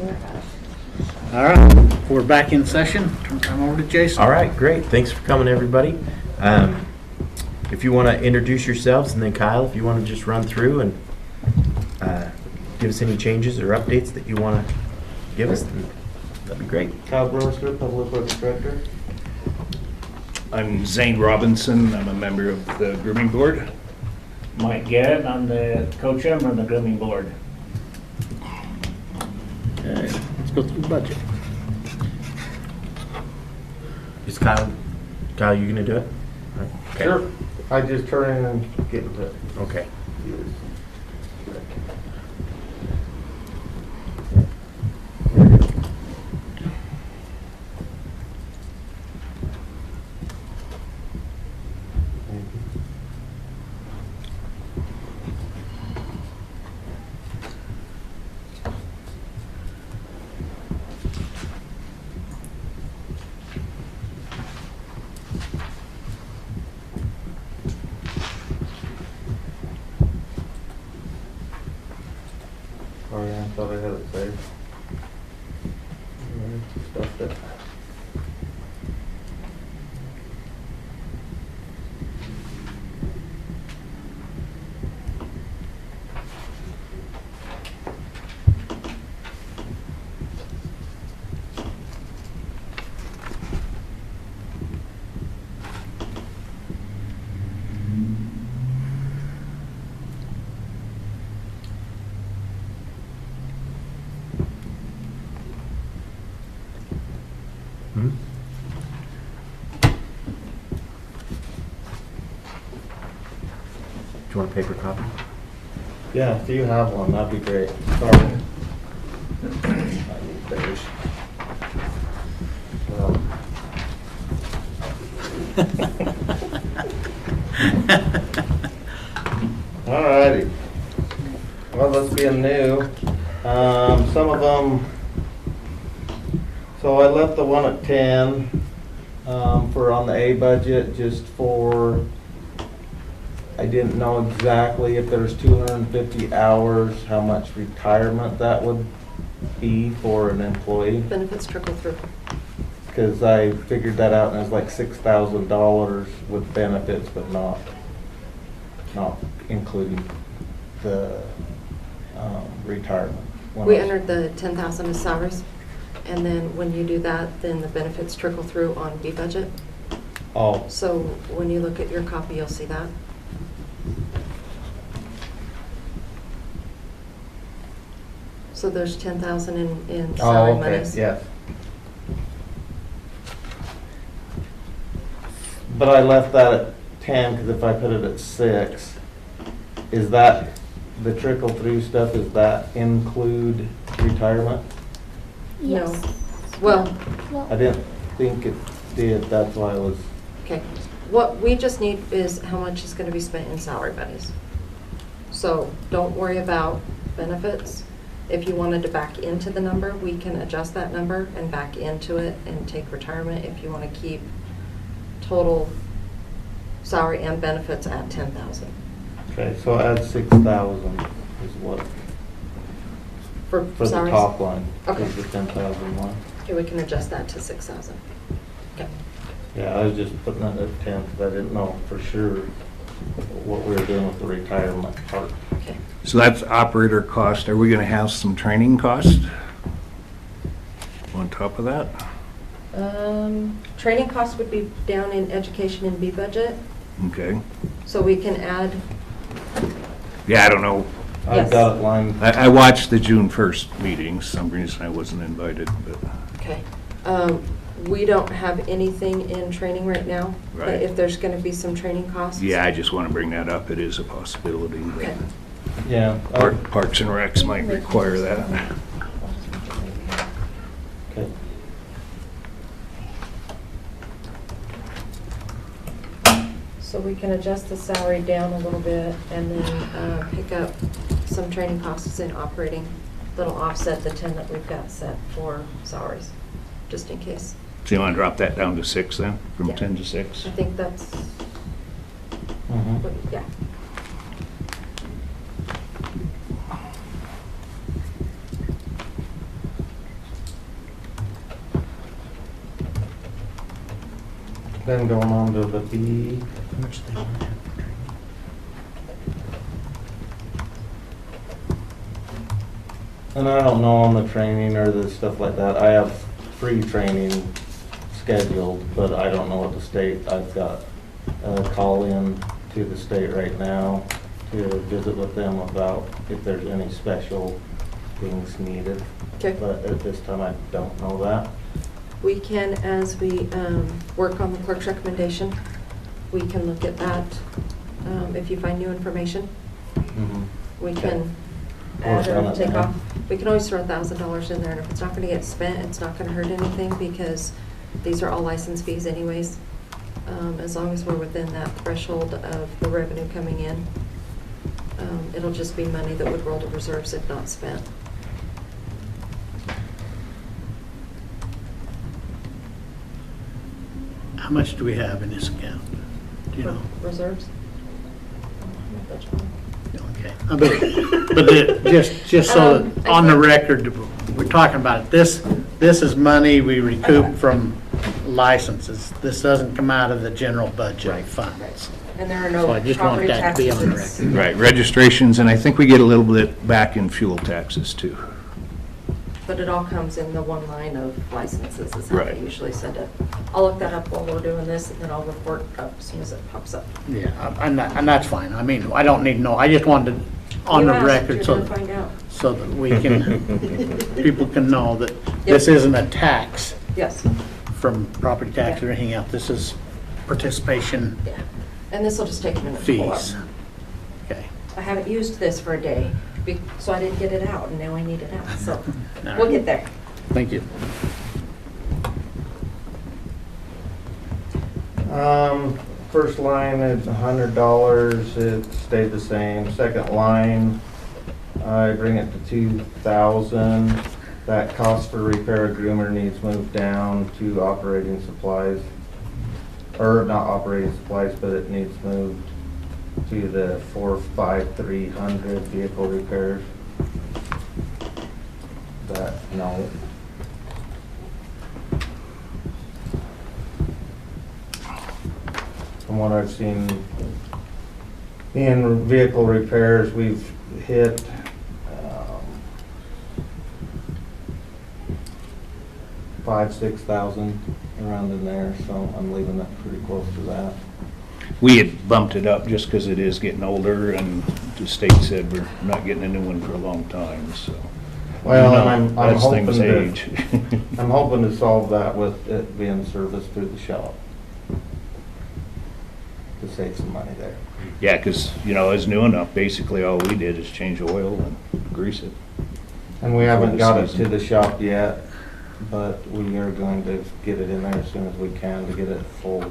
All right, we're back in session. Turn time over to Jason. All right, great. Thanks for coming, everybody. If you want to introduce yourselves, and then Kyle, if you want to just run through and give us any changes or updates that you want to give us, then that'd be great. Kyle Brewster, Public Works Director. I'm Zane Robinson. I'm a member of the grooming board. Mike Garrett, I'm the co-chairman of the grooming board. Okay, let's go through the budget. Is Kyle, you going to do it? Okay. Sure. I just turn in and get into it. Okay. Sorry, I thought I had it saved. Stuffed it. Hmm? Do you want a paper copy? Yeah, if you have one, that'd be great. Sorry. I need theirs. Well, alrighty. Well, let's be new. Some of them, so I left the one at 10 for on the A budget, just for, I didn't know exactly if there's 250 hours, how much retirement that would be for an employee. Benefits trickle through. Because I figured that out and it was like $6,000 with benefits, but not including the retirement. We entered the 10,000 as salaries, and then when you do that, then the benefits trickle through on B budget. Oh, So when you look at your copy, you'll see that. So there's 10,000 in salary oh, okay, monies. yes. But I left that at 10 because if I put it at 6, is that the trickle through stuff, does that include retirement? No. Yes. Well, I didn't think it did, that's why I was, okay. What we just need is how much is going to be spent in salary monies. So don't worry about benefits. If you wanted to back into the number, we can adjust that number and back into it and take retirement if you want to keep total salary and benefits at 10,000. okay, so add 6,000 is what, For for the salaries? top line, Okay. is the 10,000 one. Okay, we can adjust that to 6,000. Okay. Yeah, I was just putting it at 10 because I didn't know for sure what we were doing with the retirement part. Okay. So that's operator cost. Are we going to have some training cost on top of that? Training costs would be down in education and B budget, Okay. so we can add, Yeah, I don't know. I've Yes. got it lined, I watched the June 1st meeting. Some reason I wasn't invited, but okay. We don't have anything in training right now, but Right. if there's going to be some training costs. yeah, I just want to bring that up. It is a possibility. Okay. yeah. Parks and Recs might require that. Okay. So we can adjust the salary down a little bit and then pick up some training costs in operating that'll offset the 10 that we've got set for salaries, just in case. So you want to drop that down to 6 then, from Yeah. 10 to 6? I think that's, Mhm. yeah. Then going on to the B. How much do they want to have for training? And I don't know on the training or the stuff like that. I have free training scheduled, but I don't know what the state, I've got a call in to the state right now to visit with them about if there's any special things needed. Okay. But at this time, I don't know that. We can, as we work on the clerk's recommendation, we can look at that. If you find new information, we can add or take off. We can always throw $1,000 in there, and if it's not going to get spent, it's not going to hurt anything because these are all license fees anyways. As long as we're within that threshold of the revenue coming in, it'll just be money that would roll to reserves if not spent. How much do we have in this account? Do you know? Reserves? Okay. But just so that on the record, we're talking about it. This is money we recoup from licenses. This doesn't come out of the general budget funds. And there are So I no just want property that to be on the taxes. record. Right, registrations, and I think we get a little bit back in fuel taxes too. But it all comes in the one line of licenses is how Right. they usually send it. I'll look that up while we're doing this and then I'll report up as soon as it pops up. Yeah, and that's fine. I mean, I don't need to know. I just wanted on You the asked, record you're so gonna find out. that we can, people can know that this isn't a tax Yes, from property tax or anything else. This is participation yeah. And this will just take a minute to pull up. fees. Okay. I haven't used this for a day, so I didn't get it out and now I need it out, so All we'll right. get there. Thank you. First line at $100, it stayed the same. Second line, I bring it to 2,000. That cost for repair of Groomer needs moved down to operating supplies. Or not operating supplies, but it needs moved to the 45300 vehicle repairs. That, no. From what I've seen in vehicle repairs, we've hit 5,000-6,000 around in there, so I'm leaving that pretty close to that. We had bumped it up just because it is getting older, and the state said we're not getting a new one for a long time, so. Well, You know, and I'm as hoping things to, age. I'm hoping to solve that with it being serviced through the shop. To save some money there. Yeah, because, you know, it's new enough, basically all we did is change oil and grease it. And we For haven't the got it season. to the shop yet, but we are going to get it in there as soon as we can to get it fully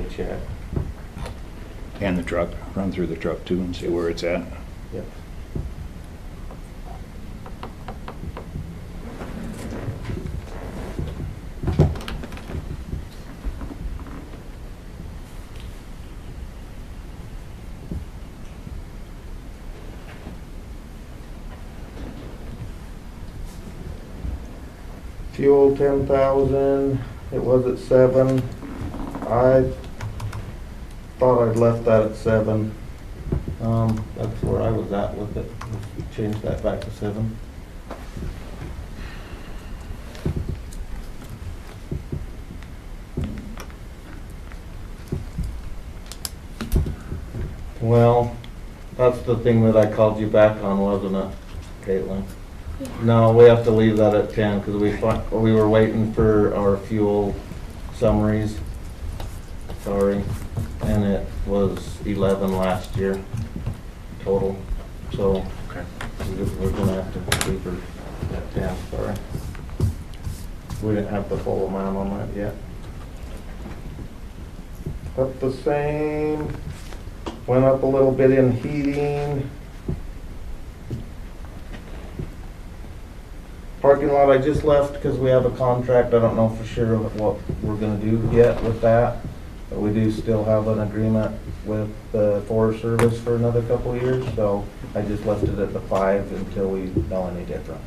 checked. And the truck, run through the truck too and see where it's at. Yep. Fuel 10,000, it was at 7. I thought I'd left that at 7. That's where I was at with it. Change that back to 7. Well, that's the thing that I called you back on, wasn't it, Caitlin? No, we have to leave that at 10 because we were waiting for our fuel summaries. Sorry, and it was 11 last year total. So we're gonna have to leave her at 10. Sorry, we didn't have the full amount on that yet. Up the same. Went up a little bit in heating. Parking lot I just left because we have a contract. I don't know for sure what we're gonna do yet with that. But we do still have an agreement with the Forest Service for another couple of years, so I just left it at the 5 until we know any different.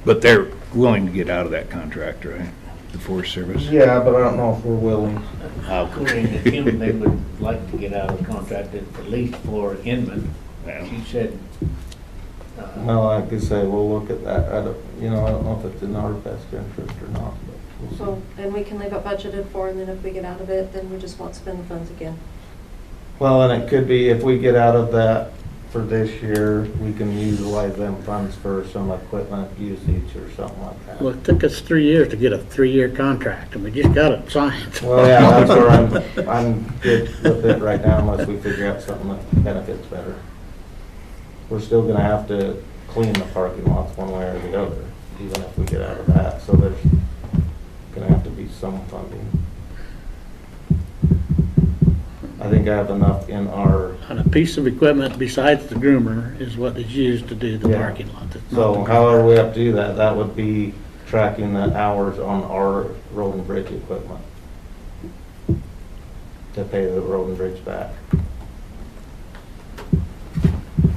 But they're willing to get out of that contract, right? the Forest Service. Yeah, but I don't know if we're willing. According to Kim, they would like to get out of the contract at least for Inman. Yeah. She said, Well, like I say, we'll look at that. I don't know if it's in our best interest or not, but we'll see. So, and we can leave it budgeted for, and then if we get out of it, then we just won't spend the funds again. Well, and it could be if we get out of that for this year, we can utilize them funds for some equipment usage or something like that. Well, it took us 3 years to get a 3-year contract, and we just got it signed. Well, yeah, that's where I'm good with it right now unless we figure out something that benefits better. We're still gonna have to clean the parking lots one way or the other, even if we get out of that, so there's gonna have to be some funding. I think I have enough in our, And a piece of equipment besides the groomer is what is used to do the Yeah. parking lot. It's not the so groomer. however we have to do that, that would be tracking the hours on our road and bridge equipment to pay the road and bridge back.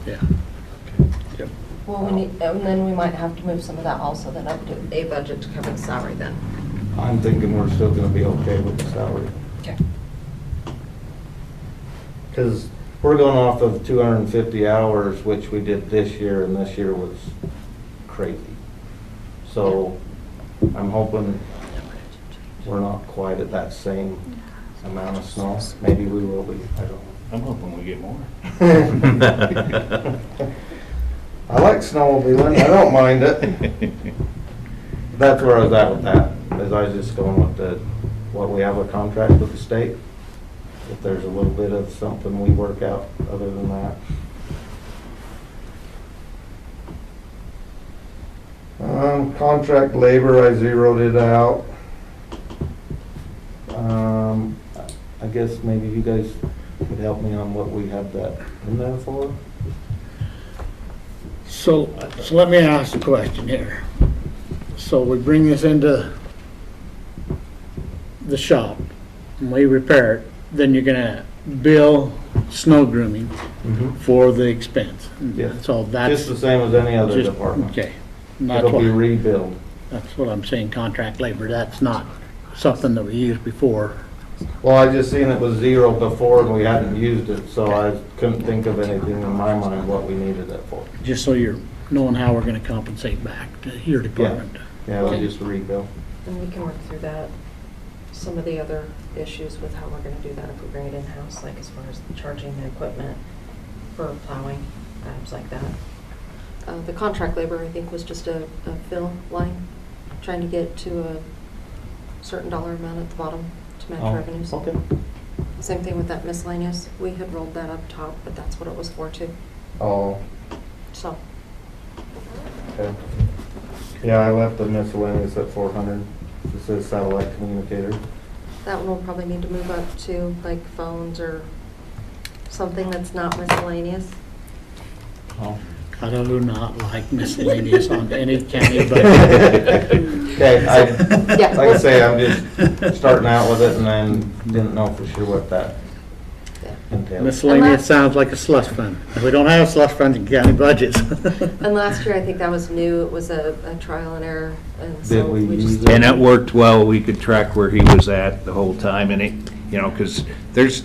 Yeah. Well, we need, and then we might have to move some of that also then up to a budget to cover the salary then. I'm thinking we're still gonna be okay with the salary. Okay. Because we're going off of 250 hours, which we did this year, and this year was crazy. So I'm hoping we're not quite at that same amount of snow. Maybe we will be, I don't I'm hoping we get more. know. I like snowmobiling, I don't mind it. That's where I was at with that, is I was just going with what we have a contract with the state. If there's a little bit of something we work out other than that. Contract labor, I zeroed it out. I guess maybe you guys could help me on what we have that in there for. So let me ask a question here. So we bring this into the shop, and we repair it, then you're gonna bill snow grooming for the expense. Yes. So that's. Just the same as any other just- department. Okay. And that's It'll be what, rebuilt. that's what I'm saying, contract labor. That's not something that we used before. Well, I just seen it was zero before and we hadn't used it, so I couldn't think of anything in my mind what we needed it for. Just so you're knowing how we're gonna compensate back to your department. Yeah, we'll just rebuild. And we can work through that, some of the other issues with how we're gonna do that if we bring it in-house, like as far as charging the equipment for plowing, items like that. The contract labor, I think, was just a fill line, trying to get to a certain dollar amount at the bottom to match Oh, revenues. okay. Same thing with that miscellaneous, we had rolled that up top, but that's what it was for too, Oh, so. okay. Yeah, I left the miscellaneous at 400. It says satellite communicator. That one will probably need to move up to like phones or something that's not miscellaneous. Oh. I do not like miscellaneous on any county budget. Okay, Yeah. like I say, I'm just starting out with it and then didn't know for sure what that Yeah. entails. Miscellaneous sounds like a slush fund. We don't have slush funds in county budgets. And last year, I think that was new, it was a trial and error, and so Did we we use just. it? And it worked well, we could track where he was at the whole time, and it, you know, because there's,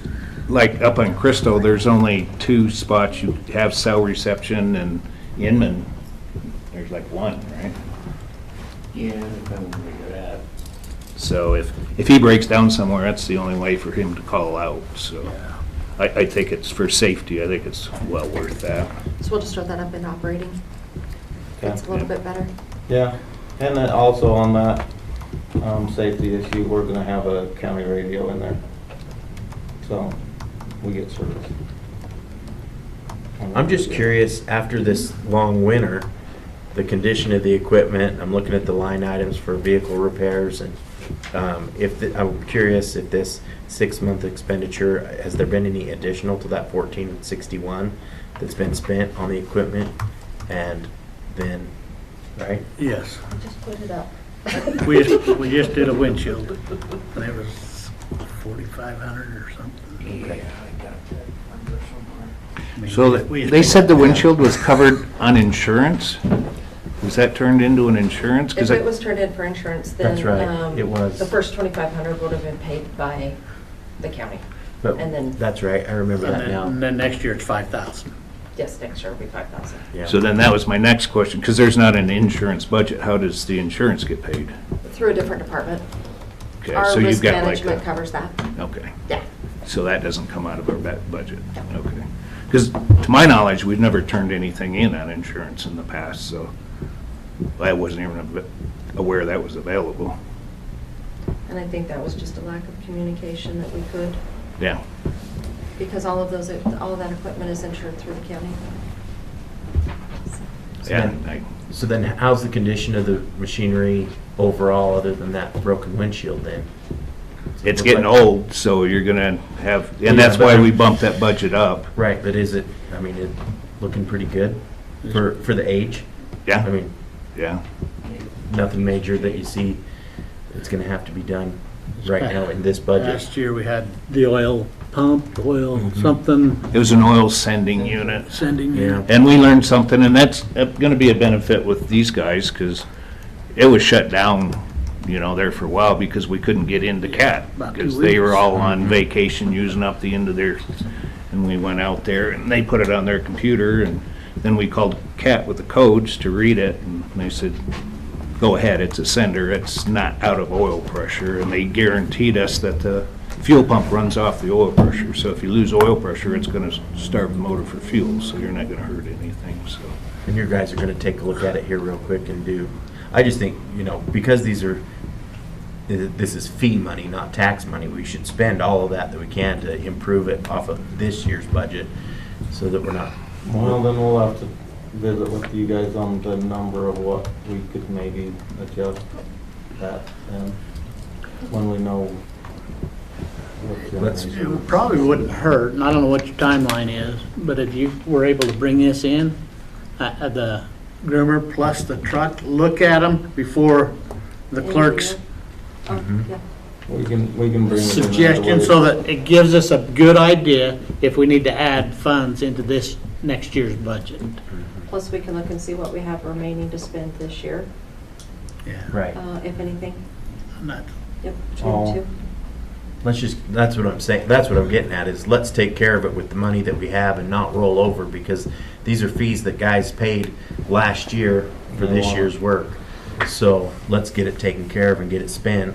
like, up on Crystal, there's only 2 spots you have cell reception, and Inman, there's like 1, right? yeah, depending on where you're at. So if he breaks down somewhere, that's the only way for him to call out, so. I think it's for safety, I think it's well worth that. So we'll just start that up in operating. Okay. It's a little bit better. Yeah, and then also on that safety issue, we're gonna have a county radio in there. So we get service. I'm just curious, after this long winter, the condition of the equipment, I'm looking at the line items for vehicle repairs, and I'm curious if this 6-month expenditure, has there been any additional to that 1461 that's been spent on the equipment? And then, right? Yes, Just put it up. we just did a windshield, and it was 4,500 or something. Yeah, I got that number somewhere. I mean, So we- they said the windshield was covered on insurance? Was that turned into an insurance? 'Cause If it was turned in for insurance, then. That's right, it was. The first 2,500 would have been paid by the county. But And then- that's right, I remember that And now. then next year it's 5,000. Yes, next year will be 5,000. Yeah. So then that was my next question, because there's not an insurance budget. How does the insurance get paid? Through a different department. Okay, Our so you've risk got like management a, covers that. okay, Yeah. so that doesn't come out of our budget? Okay. Because to my knowledge, we've never turned anything in on insurance in the past, so I wasn't even aware that was available. And I think that was just a lack of communication that we could, Yeah. because all of that equipment is insured through the county. Yeah, So then how's the condition of the machinery overall, other than that broken windshield then? it's getting old, so you're gonna have, Yeah, and that's but why I'm- we bumped that budget up. Right, but is it, I mean, it looking pretty good for the age? Yeah, I mean, yeah. nothing major that you see that's gonna have to be done right now in this budget? Last year, we had the oil pump, oil Mhm. something, It was an oil sending unit. sending Yeah. you. And we learned something, and that's gonna be a benefit with these guys, because it was shut down, there for a while because we couldn't get into CAT. About 2 Because they were weeks. all on vacation using up the end of their, and we went out there and they put it on their computer, and then we called CAT with the codes to read it, and they said, go ahead, it's a sender, it's not out of oil pressure, and they guaranteed us that the fuel pump runs off the oil pressure, so if you lose oil pressure, it's gonna starve the motor for fuel, so you're not gonna hurt anything, so. And your guys are gonna take a look at it here real quick and I just think, because this is fee money, not tax money, we should spend all of that we can to improve it off of this year's budget, so that we're not. Well, then we'll have to visit with you guys on the number of what we could maybe adjust that, and when we know. Let's- It probably wouldn't hurt, and I don't know what your timeline is, but if you were able to bring this in, the groomer plus the truck, look at them before the clerk's Oh, Mhm. yeah. We can bring it in. suggestion, so that it gives us a good idea if we need to add funds into this next year's budget. Plus, we can look and see what we have remaining to spend this year, Yeah. Right. if anything. Not- Yep, between Oh. the two. That's what I'm saying, that's what I'm getting at, is let's take care of it with the money that we have and not roll over, because these are fees that guys paid last year for this year's work. So let's get it taken care of and get it spent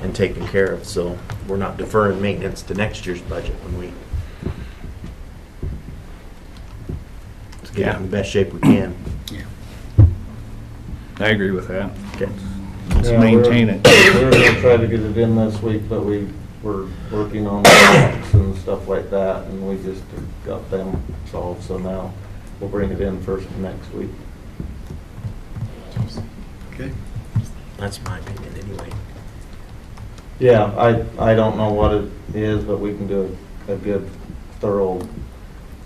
and taken care of, so we're not deferring maintenance to next year's budget when we let's get it in the best shape we can. I agree with that. Okay. Let's Yeah, maintain it. We're gonna try to get it in this week, but we were working on the and stuff like that, and we just got them solved, so now we'll bring it in first next week. Okay. That's my opinion anyway. Yeah, I don't know what it is, but we can do a good thorough,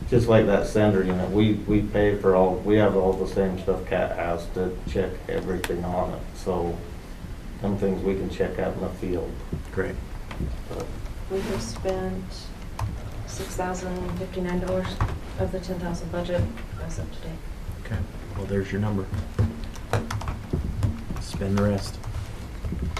just like that sender unit, we pay for we have all the same stuff Cat has to check everything on it, so some things we can check out in the field. Great. But We have spent $6,059 of the 10,000 budget as of today. Okay, well, there's your number. Spend the rest.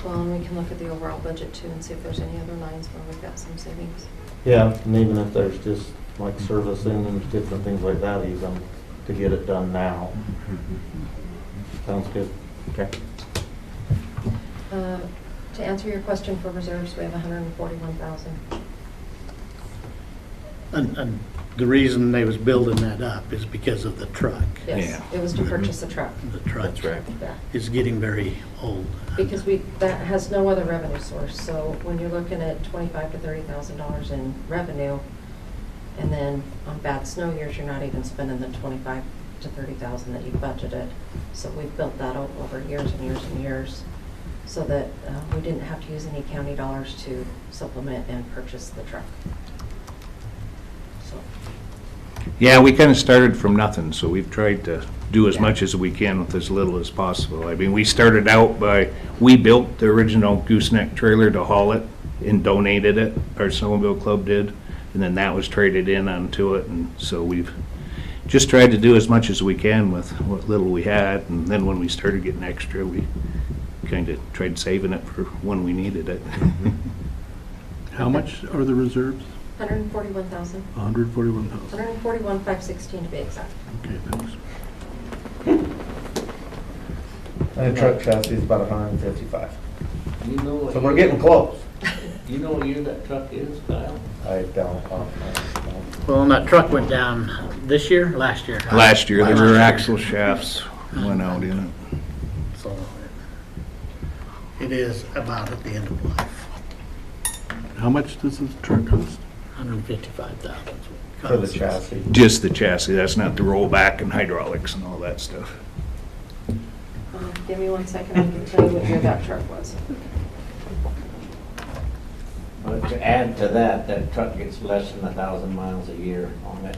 Well, and we can look at the overall budget too and see if there's any other lines where we've got some savings. Yeah, and even if there's just like servicing and different things like that even, to get it done now. Sounds good. Okay. To answer your question for reserves, we have 141,000. And the reason they was building that up is because of the truck. Yes, it was to purchase a truck. The truck That's right. Yeah. is getting very old. Because that has no other revenue source, so when you're looking at $25,000 to $30,000 in revenue, and then on bad snow years, you're not even spending the $25,000 to $30,000 that you budgeted. So we've built that up over years and years and years, so that we didn't have to use any county dollars to supplement and purchase the truck. So, Yeah, we kind of started from nothing, so we've tried to do as much as we can with as little as possible. I mean, we started out we built the original gooseneck trailer to haul it and donated it, our snowmobile club did, and then that was traded in onto it, and so just tried to do as much as we can with what little we had, and then when we started getting extra, we kind of tried saving it for when we needed it. How much are the reserves? 141,000, 141,000. 141,516 to be exact. Okay, thanks. And the truck chassis is about 155. You know what So we're year- getting close. You know what year that truck is, Kyle? I don't. Well, and that truck went down this year, last year? Last year, the Last rear year. axle shafts went out in it. So it is about at the end of life, How much does this truck cost? 155,000. For the chassis. Just the chassis, that's not the rollback and hydraulics and all that stuff. Give me 1 second, I can tell you what year that truck was. But to add to that, that truck gets less than 1,000 miles a year on it.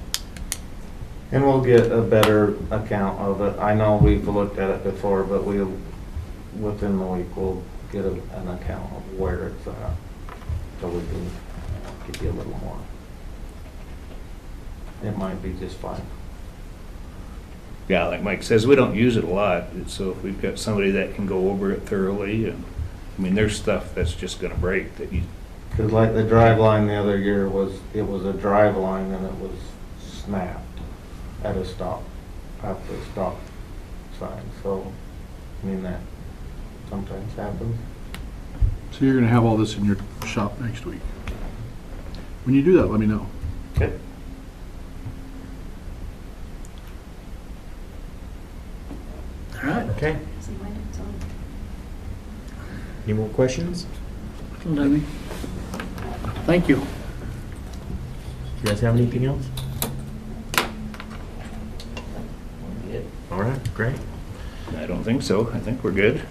And we'll get a better account of it. I know we've looked at it before, but we'll, within the week, we'll get an account of where it's at. So we can give you a little more. It might be just fine. Yeah, like Mike says, we don't use it a lot, so if we've got somebody that can go over it thoroughly, and, I mean, there's stuff that's just gonna break that you, Cause like the drive line the other year it was a drive line and it was snapped at a stop, at the stop sign. So, I mean, that sometimes happens. So you're gonna have all this in your shop next week. When you do that, let me know. Okay. All right. Okay. Any more questions? Lenny. Thank you. You guys have anything else? Yeah. All right, great. I don't think so. I think we're good.